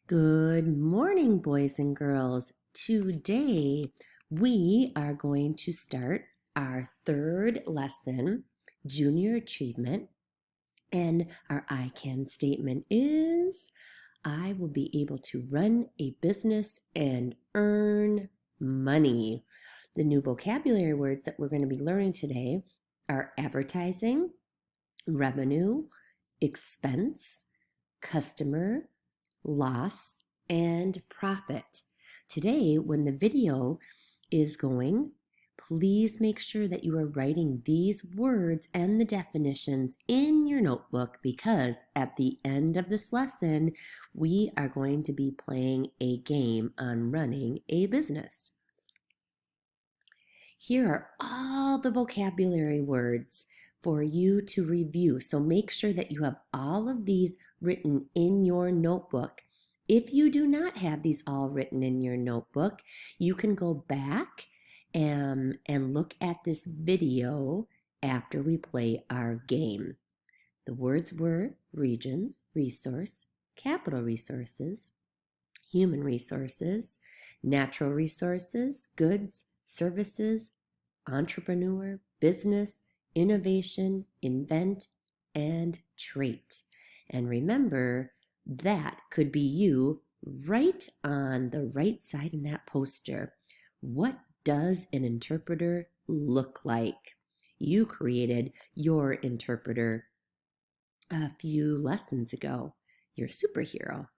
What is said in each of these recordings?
Good morning, boys and girls. Today we are going to start our third lesson, Junior Achievement. And our I can statement is I will be able to run a business and earn money. The new vocabulary words that we're going to be learning today are advertising, revenue, expense, customer, loss, and profit. Today, when the video is going, please make sure that you are writing these words and the definitions in your notebook because at the end of this lesson, we are going to be playing a game on running a business. Here are all the vocabulary words for you to review. So make sure that you have all of these written in your notebook. If you do not have these all written in your notebook, you can go back and look at this video after we play our game. The words were regions, resource, capital resources, human resources, natural resources, goods, services, entrepreneur, business, innovation, invent, and trait. And remember, that could be you right on the right side in that poster. What does an interpreter look like? You created your interpreter a few lessons ago, your superhero,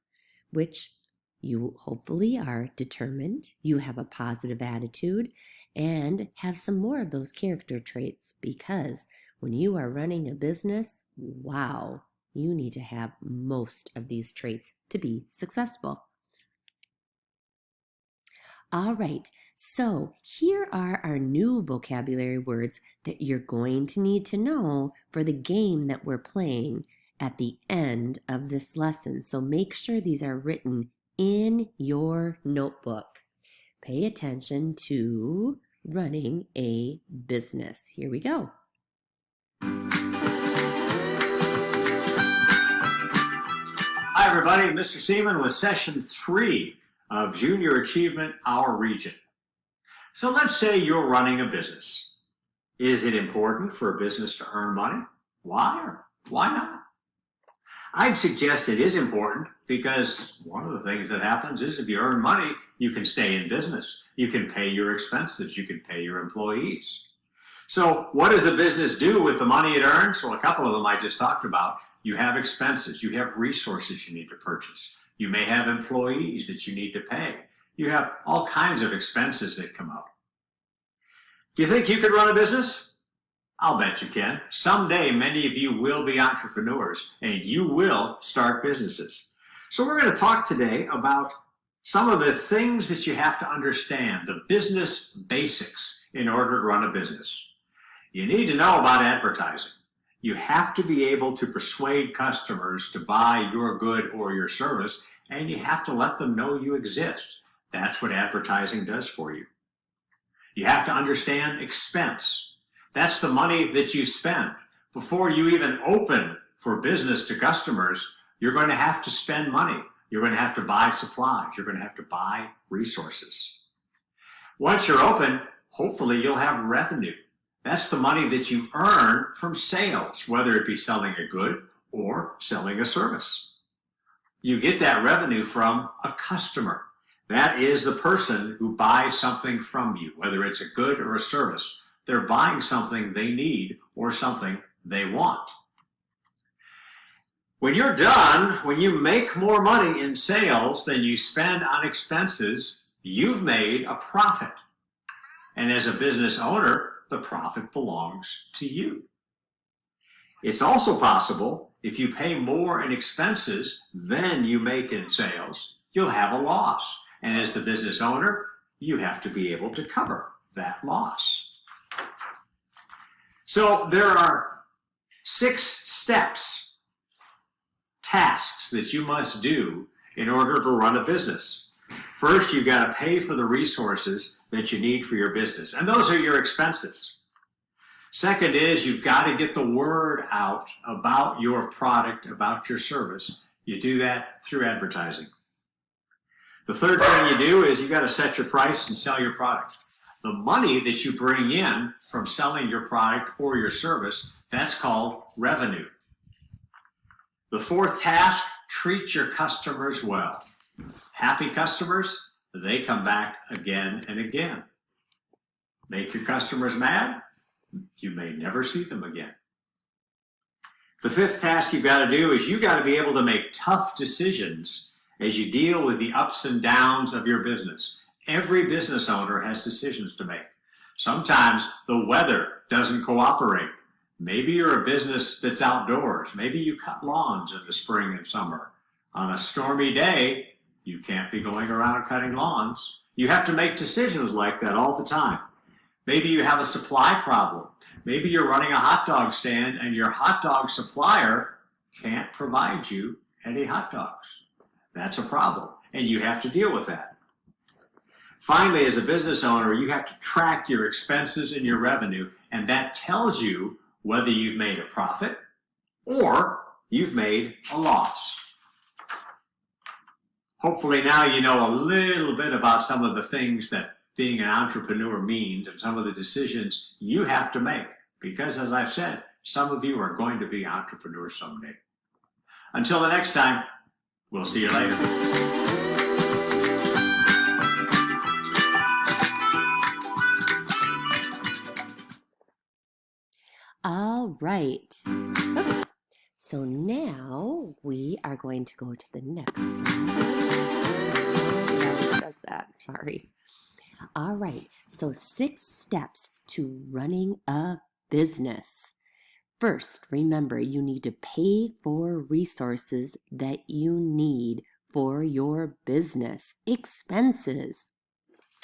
which you hopefully are determined, you have a positive attitude, and have some more of those character traits because when you are running a business, wow, you need to have most of these traits to be successful. All right, so here are our new vocabulary words that you're going to need to know for the game that we're playing at the end of this lesson. So make sure these are written in your notebook. Pay attention to running a business. Here we go. Hi, everybody. Mr. Seaman with session 3 of Junior Achievement, Our Region. So let's say you're running a business. Is it important for a business to earn money? Why or why not? I'd suggest it is important because one of the things that happens is if you earn money, you can stay in business. You can pay your expenses. You can pay your employees. So what does a business do with the money it earns? Well, a couple of them I just talked about. You have expenses. You have resources you need to purchase. You may have employees that you need to pay. You have all kinds of expenses that come up. Do you think you could run a business? I'll bet you can. Someday, many of you will be entrepreneurs and you will start businesses. So we're going to talk today about some of the things that you have to understand, the business basics in order to run a business. You need to know about advertising. You have to be able to persuade customers to buy your good or your service, and you have to let them know you exist. That's what advertising does for you. You have to understand expense. That's the money that you spend. Before you even open for business to customers, you're going to have to spend money. You're going to have to buy supplies. You're going to have to buy resources. Once you're open, hopefully you'll have revenue. That's the money that you earn from sales, whether it be selling a good or selling a service. You get that revenue from a customer. That is the person who buys something from you, whether it's a good or a service. They're buying something they need or something they want. When you're done, when you make more money in sales than you spend on expenses, you've made a profit. And as a business owner, the profit belongs to you. It's also possible if you pay more in expenses than you make in sales, you'll have a loss. And as the business owner, you have to be able to cover that loss. So there are 6 steps, tasks that you must do in order to run a business. First, you've got to pay for the resources that you need for your business, and those are your expenses. Second is you've got to get the word out about your product, about your service. You do that through advertising. The third thing you do is you got to set your price and sell your product. The money that you bring in from selling your product or your service, that's called revenue. The fourth task, treat your customers well. Happy customers, they come back again and again. Make your customers mad, you may never see them again. The fifth task you've got to do is you got to be able to make tough decisions as you deal with the ups and downs of your business. Every business owner has decisions to make. Sometimes the weather doesn't cooperate. Maybe you're a business that's outdoors. Maybe you cut lawns in the spring and summer. On a stormy day, you can't be going around cutting lawns. You have to make decisions like that all the time. Maybe you have a supply problem. Maybe you're running a hot dog stand and your hot dog supplier can't provide you any hot dogs. That's a problem, and you have to deal with that. Finally, as a business owner, you have to track your expenses and your revenue, and that tells you whether you've made a profit or you've made a loss. Hopefully now you know a little bit about some of the things that being an entrepreneur means and some of the decisions you have to make, because as I've said, some of you are going to be entrepreneurs someday. Until the next time, we'll see you later. All right. Oops. So now we are going to go to the next slide. I discussed that. Sorry. All right. So 6 steps to running a business. First, remember you need to pay for resources that you need for your business, expenses.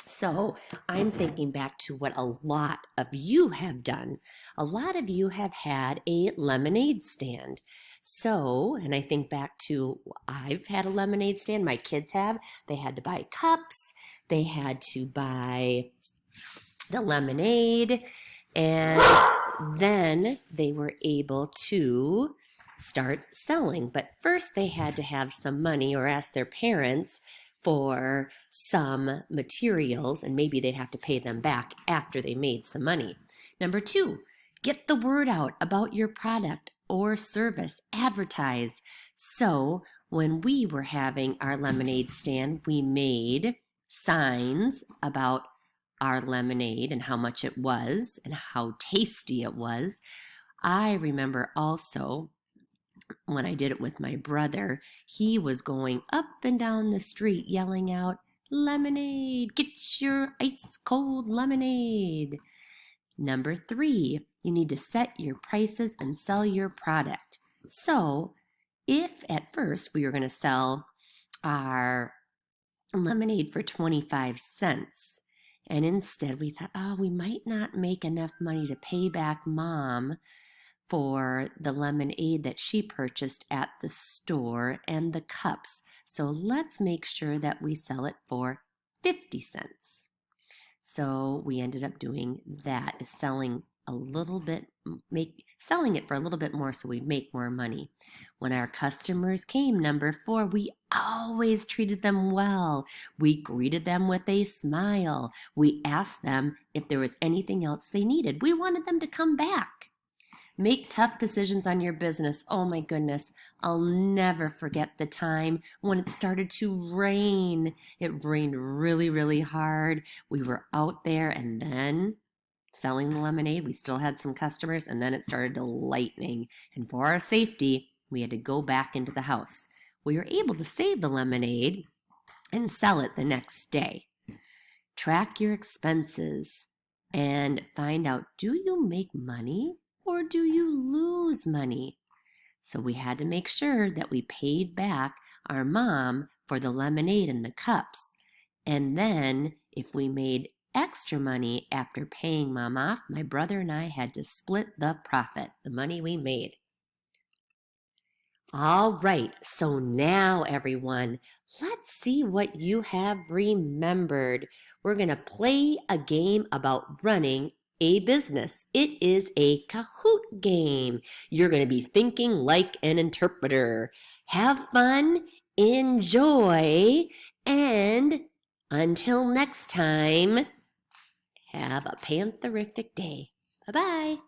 So I'm thinking back to what a lot of you have done. A lot of you have had a lemonade stand. So, and I think back to, I've had a lemonade stand, my kids have. They had to buy cups, they had to buy the lemonade, and then they were able to start selling. But first they had to have some money or ask their parents for some materials, and maybe they'd have to pay them back after they made some money. Number 2, get the word out about your product or service. Advertise. So when we were having our lemonade stand, we made signs about our lemonade and how much it was and how tasty it was. I remember also when I did it with my brother, he was going up and down the street yelling out, "Lemonade, get your ice cold lemonade." Number 3, you need to set your prices and sell your product. So if at first we were going to sell our lemonade for 25 cents, and instead we thought, oh, we might not make enough money to pay back Mom for the lemonade that she purchased at the store and the cups. So let's make sure that we sell it for 50 cents. So we ended up doing that, is selling a little bit, selling it for a little bit more so we'd make more money. When our customers came, number 4, we always treated them well. We greeted them with a smile. We asked them if there was anything else they needed. We wanted them to come back. Make tough decisions on your business. Oh my goodness, I'll never forget the time when it started to rain. It rained really, really hard. We were out there and then selling the lemonade. We still had some customers, and then it started to lightning. And for our safety, we had to go back into the house. We were able to save the lemonade and sell it the next day. Track your expenses and find out, do you make money or do you lose money? So we had to make sure that we paid back our mom for the lemonade and the cups. And then if we made extra money after paying Mom off, my brother and I had to split the profit, the money we made. All right, so now everyone, let's see what you have remembered. We're going to play a game about running a business. It is a Kahoot game. You're going to be thinking like an interpreter. Have fun, enjoy, And until next time, have a pantherific day. Bye-bye.